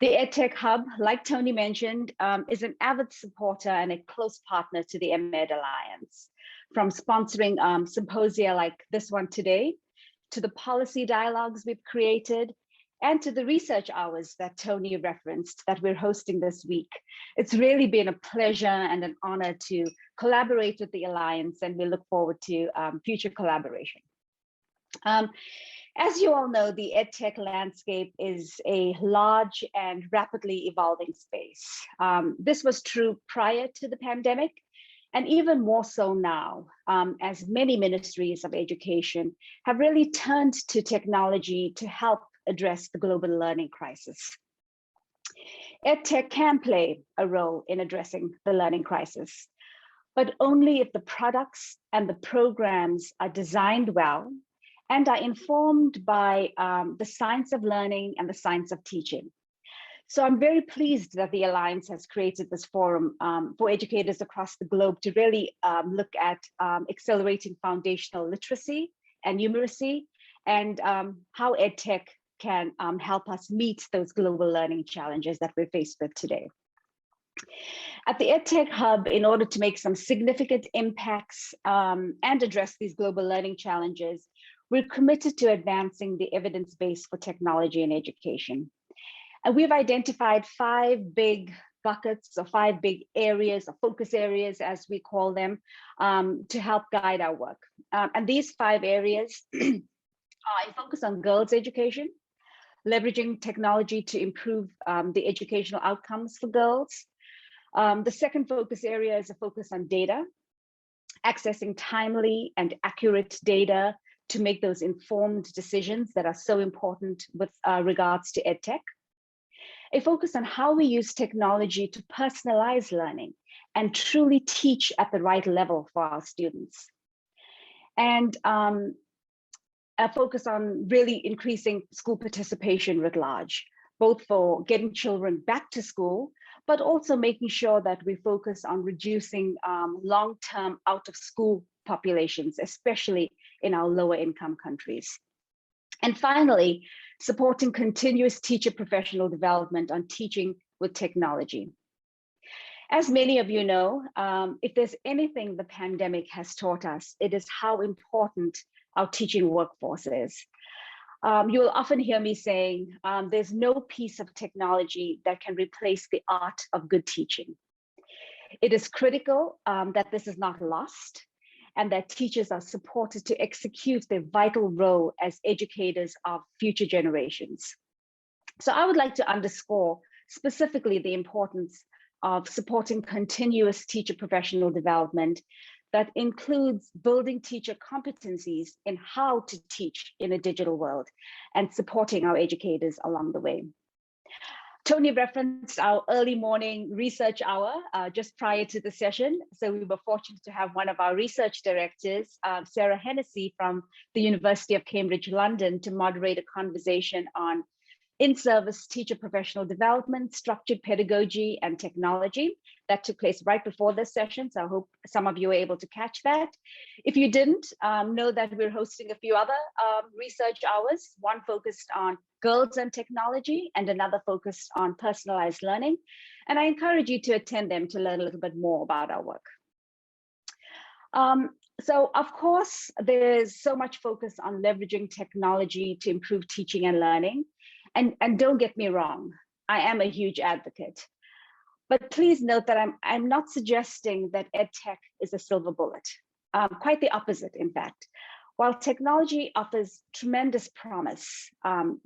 The EdTech Hub, like Tony mentioned, is an avid supporter and a close partner to the mEd Alliance, from sponsoring symposia like this one today, to the policy dialogues we've created, and to the research hours that Tony referenced that we're hosting this week. It's really been a pleasure and an honor to collaborate with the Alliance, and we look forward to future collaboration. As you all know, the EdTech landscape is a large and rapidly evolving space. This was true prior to the pandemic, and even more so now, as many ministries of education have really turned to technology to help address the global learning crisis. EdTech can play a role in addressing the learning crisis, but only if the products and the programs are designed well and are informed by the science of learning and the science of teaching. So I'm very pleased that the Alliance has created this forum for educators across the globe to really look at accelerating foundational literacy and numeracy, and how EdTech can help us meet those global learning challenges that we're faced with today. At the EdTech Hub, in order to make some significant impacts and address these global learning challenges, we're committed to advancing the evidence base for technology in education. And we've identified 5 big buckets, or 5 big areas, or focus areas, as we call them, to help guide our work. And these 5 areas are a focus on girls' education, leveraging technology to improve the educational outcomes for girls. The second focus area is a focus on data, accessing timely and accurate data to make those informed decisions that are so important with regards to EdTech. A focus on how we use technology to personalize learning and truly teach at the right level for our students. And a focus on really increasing school participation writ large, both for getting children back to school, but also making sure that we focus on reducing long-term out-of-school populations, especially in our lower income countries. And finally, supporting continuous teacher professional development on teaching with technology. As many of you know, if there's anything the pandemic has taught us, it is how important our teaching workforce is. You will often hear me saying, there's no piece of technology that can replace the art of good teaching. It is critical that this is not lost, and that teachers are supported to execute their vital role as educators of future generations. So I would like to underscore specifically the importance of supporting continuous teacher professional development that includes building teacher competencies in how to teach in a digital world and supporting our educators along the way. Tony referenced our early morning research hour just prior to the session. So we were fortunate to have one of our research directors, Sarah Hennessy from the University of Cambridge, London, to moderate a conversation on in-service teacher professional development, structured pedagogy, and technology. That took place right before this session, so I hope some of you were able to catch that. If you didn't, know that we're hosting a few other research hours, one focused on girls and technology, and another focused on personalized learning. And I encourage you to attend them to learn a little bit more about our work. So of course, there's so much focus on leveraging technology to improve teaching and learning. And don't get me wrong, I am a huge advocate. But please note that I'm not suggesting that EdTech is a silver bullet. Quite the opposite, in fact. While technology offers tremendous promise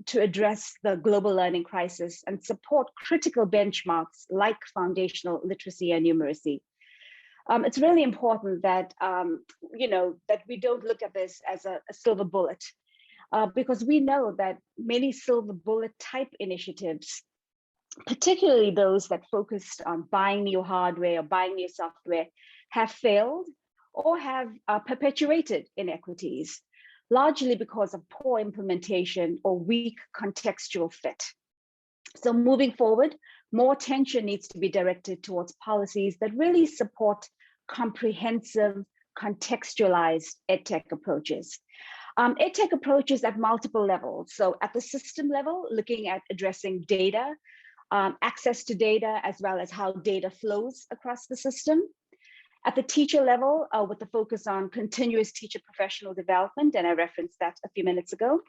to address the global learning crisis and support critical benchmarks like foundational literacy and numeracy, it's really important that that we don't look at this as a silver bullet, because we know that many silver bullet type initiatives, particularly those that focused on buying new hardware or buying new software, have failed or have perpetuated inequities, largely because of poor implementation or weak contextual fit. So moving forward, more attention needs to be directed towards policies that really support comprehensive, contextualized EdTech approaches. EdTech approaches at multiple levels. So at the system level, looking at addressing data, access to data, as well as how data flows across the system. At the teacher level, with the focus on continuous teacher professional development, and I referenced that a few minutes ago.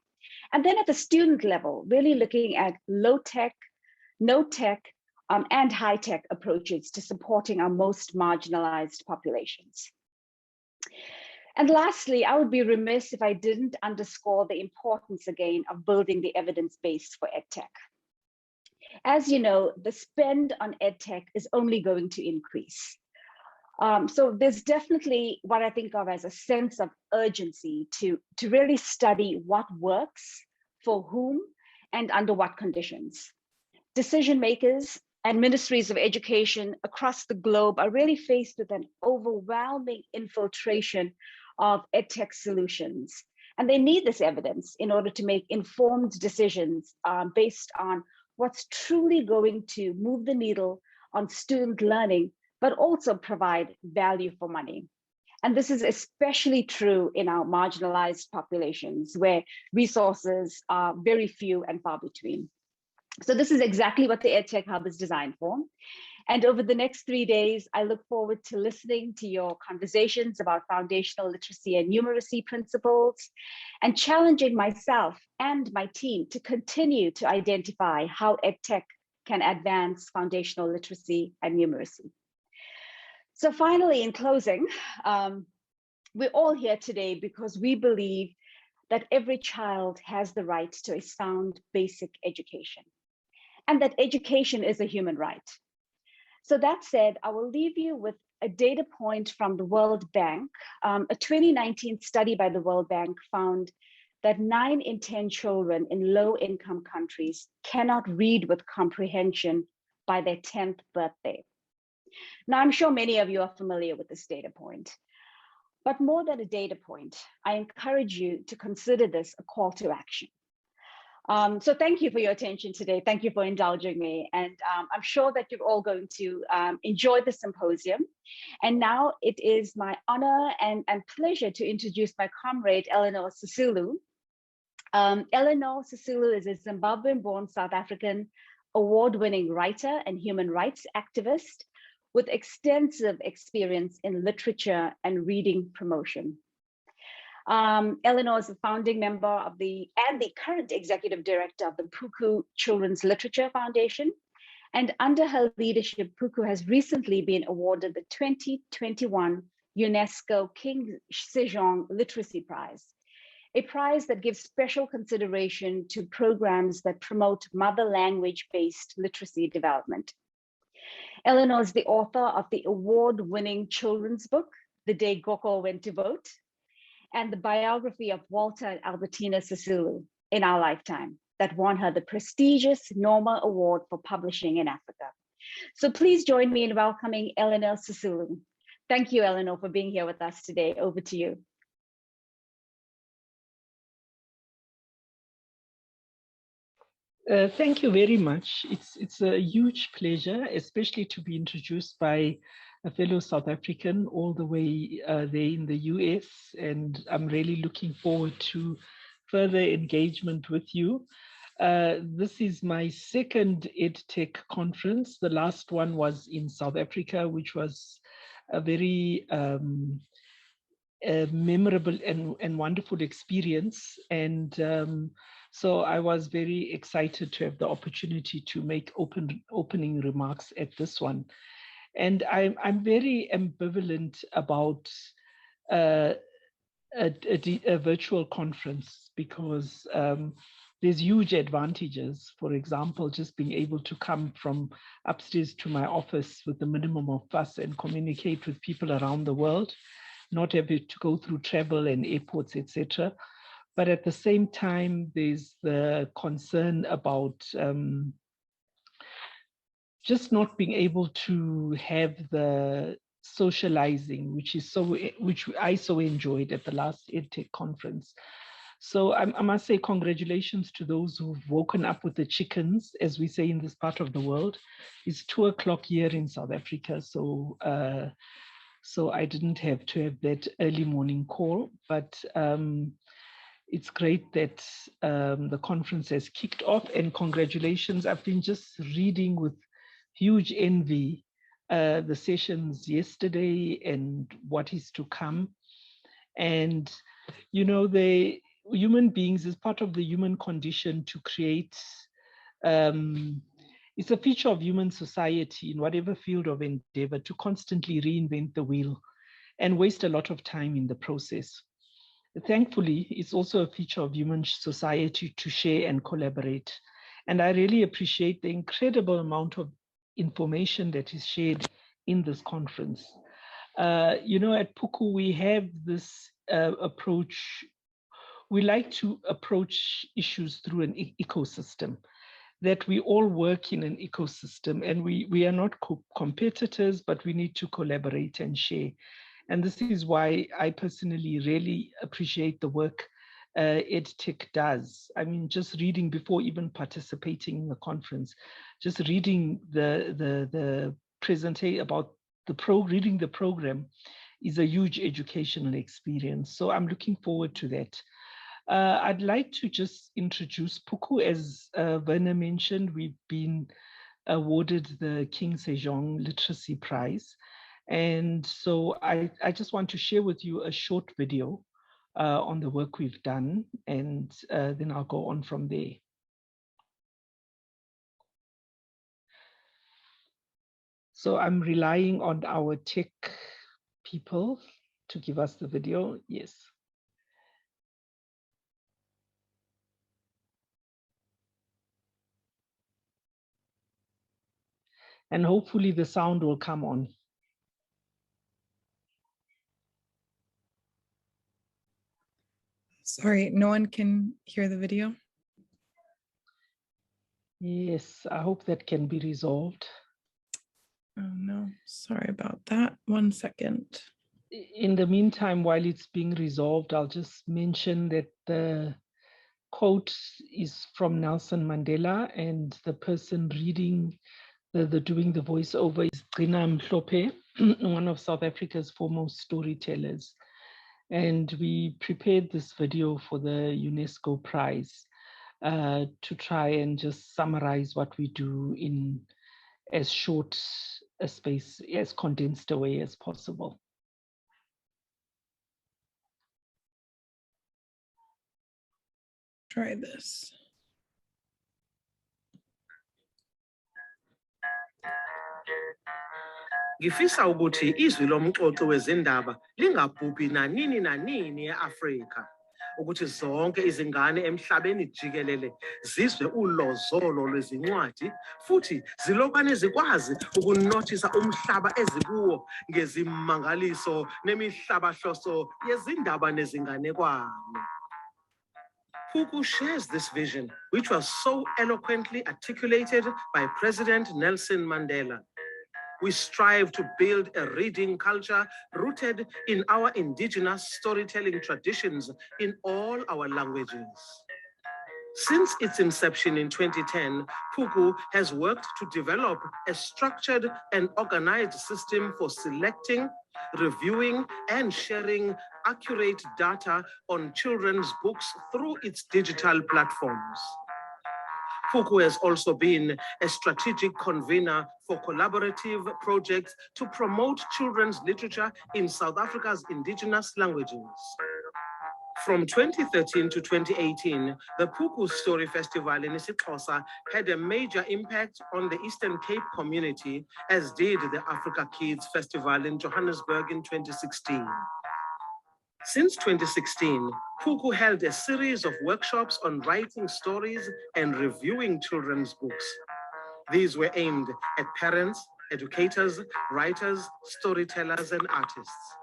And then at the student level, really looking at low tech, no tech, and high tech approaches to supporting our most marginalized populations. And lastly, I would be remiss if I didn't underscore the importance again of building the evidence base for EdTech. As you know, the spend on EdTech is only going to increase. So there's definitely what I think of as a sense of urgency to really study what works, for whom, and under what conditions. Decision makers and ministries of education across the globe are really faced with an overwhelming infiltration of EdTech solutions. And they need this evidence in order to make informed decisions based on what's truly going to move the needle on student learning, but also provide value for money. And this is especially true in our marginalized populations where resources are very few and far between. So this is exactly what the EdTech Hub is designed for. And over the next 3 days, I look forward to listening to your conversations about foundational literacy and numeracy principles, and challenging myself and my team to continue to identify how EdTech can advance foundational literacy and numeracy. So finally, in closing, we're all here today because we believe that every child has the right to a sound basic education, and that education is a human right. So that said, I will leave you with a data point from the World Bank. A 2019 study by the World Bank found that 9 in 10 children in low-income countries cannot read with comprehension by their 10th birthday. Now, I'm sure many of you are familiar with this data point, but more than a data point, I encourage you to consider this a call to action. So thank you for your attention today. Thank you for indulging me. And I'm sure that you're all going to enjoy the symposium. And now it is my honor and pleasure to introduce my comrade, Eleanor Suzulu. Eleanor Susulu is a Zimbabwean-born South African award-winning writer and human rights activist with extensive experience in literature and reading promotion. Elinor is a founding member of the current executive director of the Puku Children's Literature Foundation. And under her leadership, Puku has recently been awarded the 2021 UNESCO King Sejong Literacy Prize, a prize that gives special consideration to programs that promote mother language-based literacy development. Elinor is the author of the award-winning children's book, The Day Goko Went to Vote, and the biography of Walter and Albertina Sisulu, In Our Lifetime, that won her the prestigious Norma Award for Publishing in Africa. So please join me in welcoming Eleanor Susulu. Thank you, Eleanor, for being here with us today. Over to you. Thank you very much. It's a huge pleasure, especially to be introduced by a fellow South African all the way there in the US. And I'm really looking forward to further engagement with you. This is my second EdTech conference. The last one was in South Africa, which was a very memorable and wonderful experience. And so I was very excited to have the opportunity to make opening remarks at this one. And I'm very ambivalent about a virtual conference because there's huge advantages. For example, just being able to come from upstairs to my office with the minimum of fuss and communicate with people around the world, not having to go through travel and airports, etc. But at the same time, there's the concern about just not being able to have the socializing, which I so enjoyed at the last EdTech conference. So I must say congratulations to those who've woken up with the chickens, as we say in this part of the world. It's 2 o'clock here in South Africa, so I didn't have to have that early morning call, but it's great that the conference has kicked off, and congratulations. I've been just reading with huge envy the sessions yesterday and what is to come. And, you know, the human beings is part of the human condition to create, it's a feature of human society in whatever field of endeavor to constantly reinvent the wheel and waste a lot of time in the process. Thankfully, it's also a feature of human society to share and collaborate. And I really appreciate the incredible amount of information that is shared in this conference. You know, at Puku, we have this approach. We like to approach issues through an ecosystem, that we all work in an ecosystem, and we are not competitors, but we need to collaborate and share. And this is why I personally really appreciate the work EdTech does. I mean, just reading before even participating in the conference, just reading the presentation about reading the program is a huge educational experience. So I'm looking forward to that. I'd like to just introduce Puku. As Verna mentioned, we've been awarded the King Sejong Literacy Prize. And so I just want to share with you a short video on the work we've done, and then I'll go on from there. So I'm relying on our tech people to give us the video. Yes. And hopefully the sound will come on. Sorry, no one can hear the video? Yes, I hope that can be resolved. Oh no, sorry about that. 1 second. In the meantime, while it's being resolved, I'll just mention that the quote is from Nelson Mandela, and the person reading, doing the voiceover is Gina Mhlope, one of South Africa's foremost storytellers. And we prepared this video for the UNESCO Prize to try and just summarize what we do in as short a space, as condensed a way as possible. Try this. Ngifisa ukuthi izwi lomxoxi wezindaba lingabhubhi nanini e-Afrika, ukuthi zonke izingane emhlabeni jikelele zizwe ulozolo lwezincwadi futhi zilokwane zikwazi ukunothisa umhlaba ezikuwo ngezimangaliso nemihlabahloso yezindaba nezinganekwane. Puku shares this vision, which was so eloquently articulated by President Nelson Mandela. We strive to build a reading culture rooted in our indigenous storytelling traditions in all our languages. Since its inception in 2010, Puku has worked to develop a structured and organized system for selecting, reviewing, and sharing accurate data on children's books through its digital platforms. Puku has also been a strategic convener for collaborative projects to promote children's literature in South Africa's indigenous languages. From 2013 to 2018, the Puku Story Festival in isiXhosa had a major impact on the Eastern Cape community, as did the Africa Kids Festival in Johannesburg in 2016. Since 2016, Puku held a series of workshops on writing stories and reviewing children's books. These were aimed at parents, educators, writers, storytellers, and artists.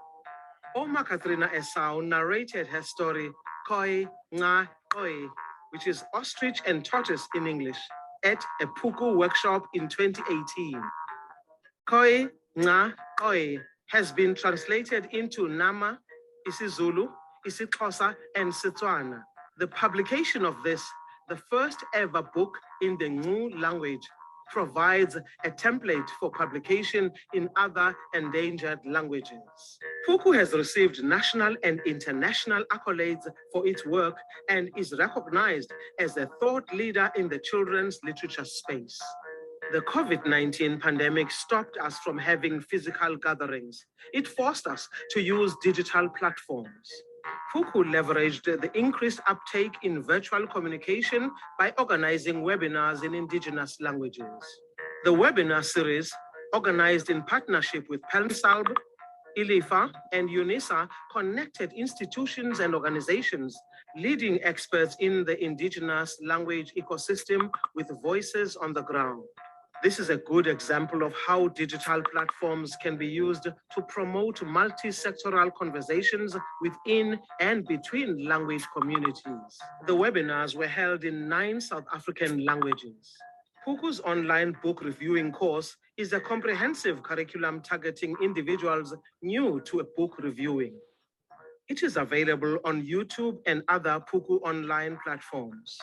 Oma Katrina Esau narrated her story, Koi Nga Koi, which is ostrich and tortoise in English, at a Puku workshop in 2018. Koi Nga Koi has been translated into Nama, isiZulu, isiXhosa, and Setswana. The publication of this, the first ever book in the Ngu language, provides a template for publication in other endangered languages. Puku has received national and international accolades for its work and is recognized as a thought leader in the children's literature space. The COVID-19 pandemic stopped us from having physical gatherings. It forced us to use digital platforms. Puku leveraged the increased uptake in virtual communication by organizing webinars in Indigenous languages. The webinar series, organized in partnership with PENSALB, ILIFA, and UNISA, connected institutions and organizations, leading experts in the Indigenous language ecosystem with voices on the ground. This is a good example of how digital platforms can be used to promote multi-sectoral conversations within and between language communities. The webinars were held in 9 South African languages. Puku's online book reviewing course is a comprehensive curriculum targeting individuals new to book reviewing. It is available on YouTube and other Puku online platforms.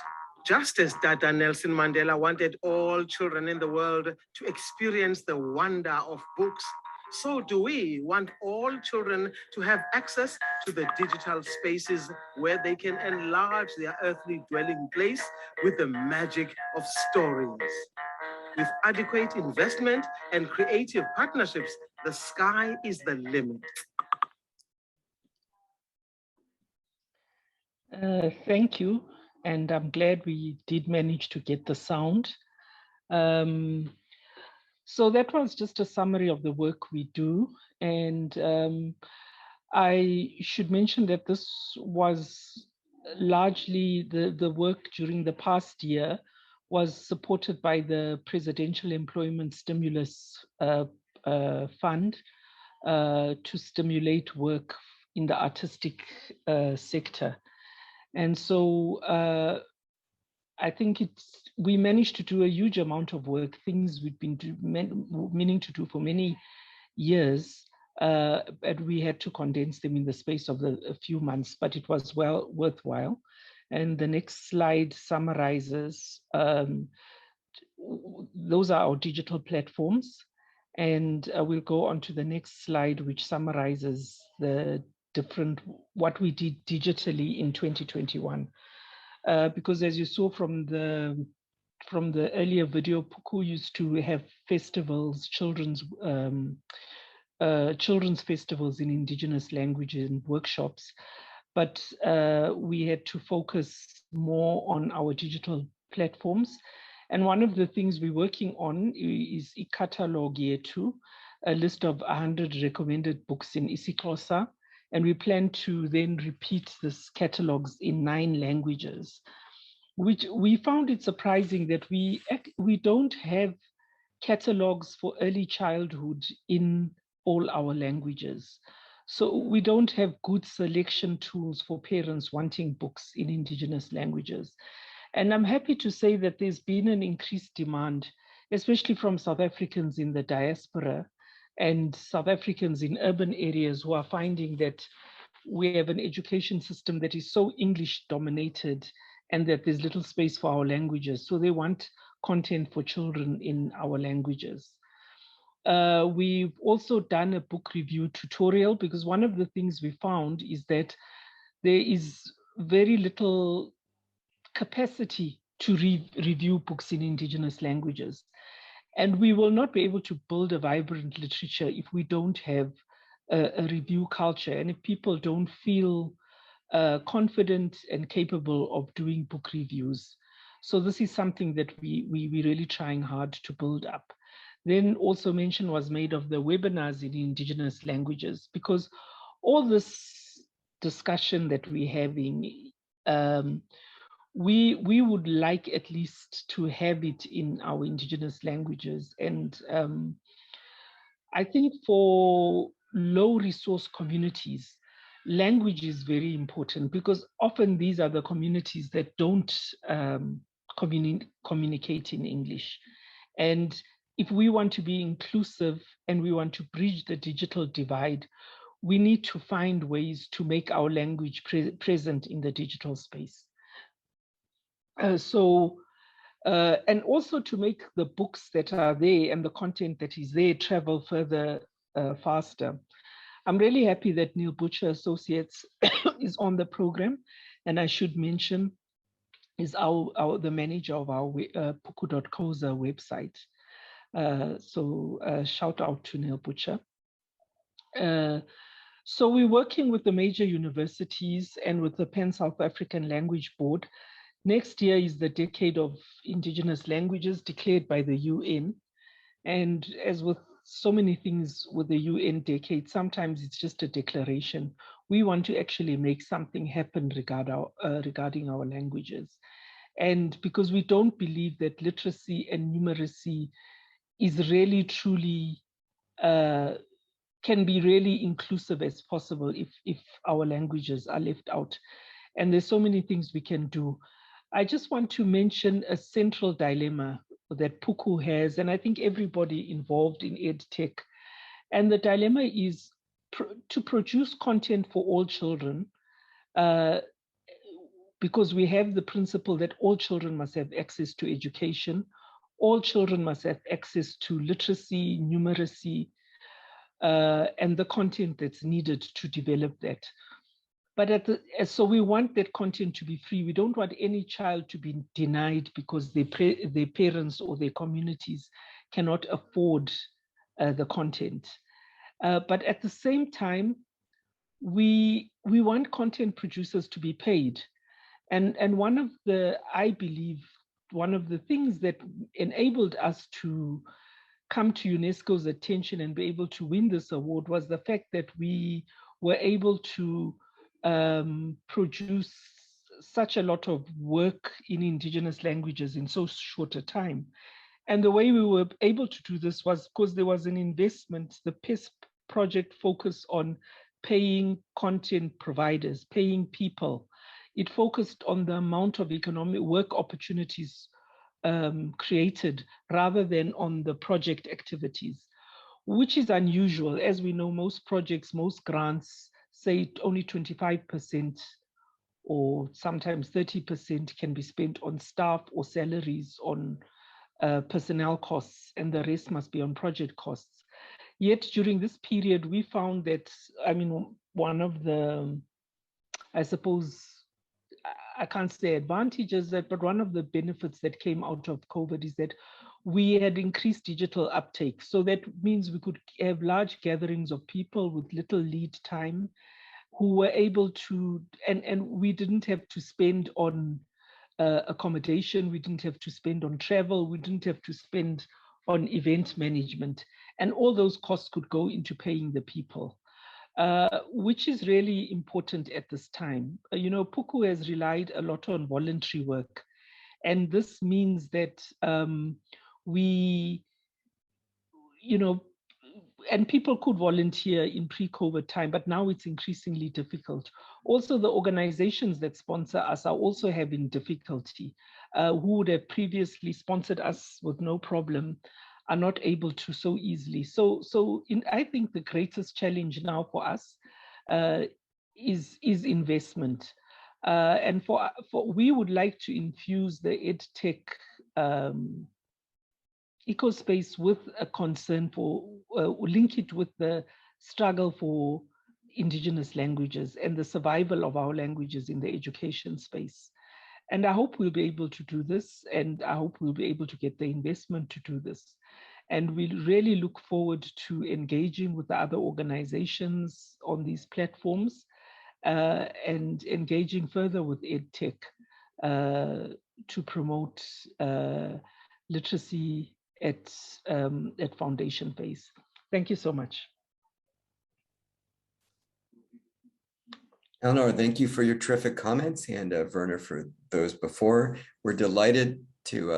Just as Dada Nelson Mandela wanted all children in the world to experience the wonder of books, so do we want all children to have access to the digital spaces where they can enlarge their earthly dwelling place with the magic of stories. With adequate investment and creative partnerships, the sky is the limit. Thank you. And I'm glad we did manage to get the sound. So that was just a summary of the work we do. And I should mention that this was largely the work during the past year was supported by the Presidential Employment Stimulus Fund to stimulate work in the artistic sector. And so I think we managed to do a huge amount of work, things we've been meaning to do for many years, but we had to condense them in the space of a few months, but it was well worthwhile. And the next slide summarizes, those are our digital platforms. And we'll go on to the next slide, which summarizes the what we did digitally in 2021. Because as you saw from the earlier video, Puku used to have festivals, children's festivals in Indigenous languages and workshops, but we had to focus more on our digital platforms. And one of the things we're working on is iCatalog yetu, a list of 100 recommended books in isiXhosa. And we plan to then repeat this catalogs in 9 languages, which we found it surprising that we don't have catalogs for early childhood in all our languages. So we don't have good selection tools for parents wanting books in Indigenous languages. And I'm happy to say that there's been an increased demand, especially from South Africans in the diaspora, and South Africans in urban areas who are finding that we have an education system that is so English dominated and that there's little space for our languages. So they want content for children in our languages. We've also done a book review tutorial because one of the things we found is that there is very little capacity to review books in Indigenous languages. And we will not be able to build a vibrant literature if we don't have a review culture and if people don't feel confident and capable of doing book reviews. So this is something that we're really trying hard to build up. Then also mention was made of the webinars in Indigenous languages, because all this discussion that we're having, we would like at least to have it in our Indigenous languages. And I think for low resource communities, language is very important because often these are the communities that don't communicate in English. And if we want to be inclusive and we want to bridge the digital divide, we need to find ways to make our language present in the digital space. So and also to make the books that are there and the content that is there travel further faster. I'm really happy that Neil Butcher Associates is on the program, and I should mention is the manager of our Puku.coza website. So shout out to Neil Butcher. So we're working with the major universities and with the Pan South African Language Board. Next year is the Decade of Indigenous Languages declared by the UN. And as with so many things with the UN decade, sometimes it's just a declaration. We want to actually make something happen regarding our languages. And because we don't believe that literacy and numeracy is really truly, can be really inclusive as possible if our languages are left out. And there's so many things we can do. I just want to mention a central dilemma that Puku has, and I think everybody involved in EdTech. And the dilemma is to produce content for all children, because we have the principle that all children must have access to education, all children must have access to literacy, numeracy, and the content that's needed to develop that. But so we want that content to be free. We don't want any child to be denied because their parents or their communities cannot afford the content. But at the same time, we want content producers to be paid. And I believe, one of the things that enabled us to come to UNESCO's attention and be able to win this award was the fact that we were able to produce such a lot of work in Indigenous languages in so short a time. And the way we were able to do this was because there was an investment. The PESP project focused on paying content providers, paying people. It focused on the amount of economic work opportunities created rather than on the project activities, which is unusual. As we know, most projects, most grants say only 25% or sometimes 30% can be spent on staff or salaries, on personnel costs, and the rest must be on project costs. Yet during this period, we found that, I mean, one of the, I suppose, I can't say advantages, but one of the benefits that came out of COVID is that we had increased digital uptake. So that means we could have large gatherings of people with little lead time who were able to, and we didn't have to spend on accommodation, we didn't have to spend on travel, we didn't have to spend on event management. And all those costs could go into paying the people. Which is really important at this time. You know, Puku has relied a lot on voluntary work. And this means that we, you know, and people could volunteer in pre-COVID time, but now it's increasingly difficult. Also, the organizations that sponsor us are also having difficulty. Who would have previously sponsored us with no problem are not able to so easily. So I think the greatest challenge now for us is investment. And for we would like to infuse the EdTech ecospace with a concern for, link it with the struggle for Indigenous languages and the survival of our languages in the education space. And I hope we'll be able to do this, and I hope we'll be able to get the investment to do this. And we really look forward to engaging with the other organizations on these platforms and engaging further with EdTech to promote literacy at foundation phase. Thank you so much. Eleanor, thank you for your terrific comments, and Verna for those before. We're delighted to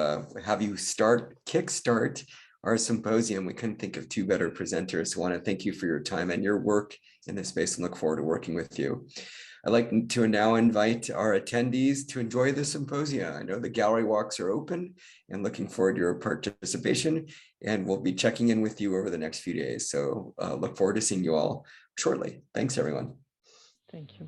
have you kickstart our symposium. We couldn't think of two better presenters. So I want to thank you for your time and your work in this space and look forward to working with you. I'd like to now invite our attendees to enjoy the symposium. I know the gallery walks are open and looking forward to your participation, and we'll be checking in with you over the next few days. So look forward to seeing you all shortly. Thanks, everyone. Thank you.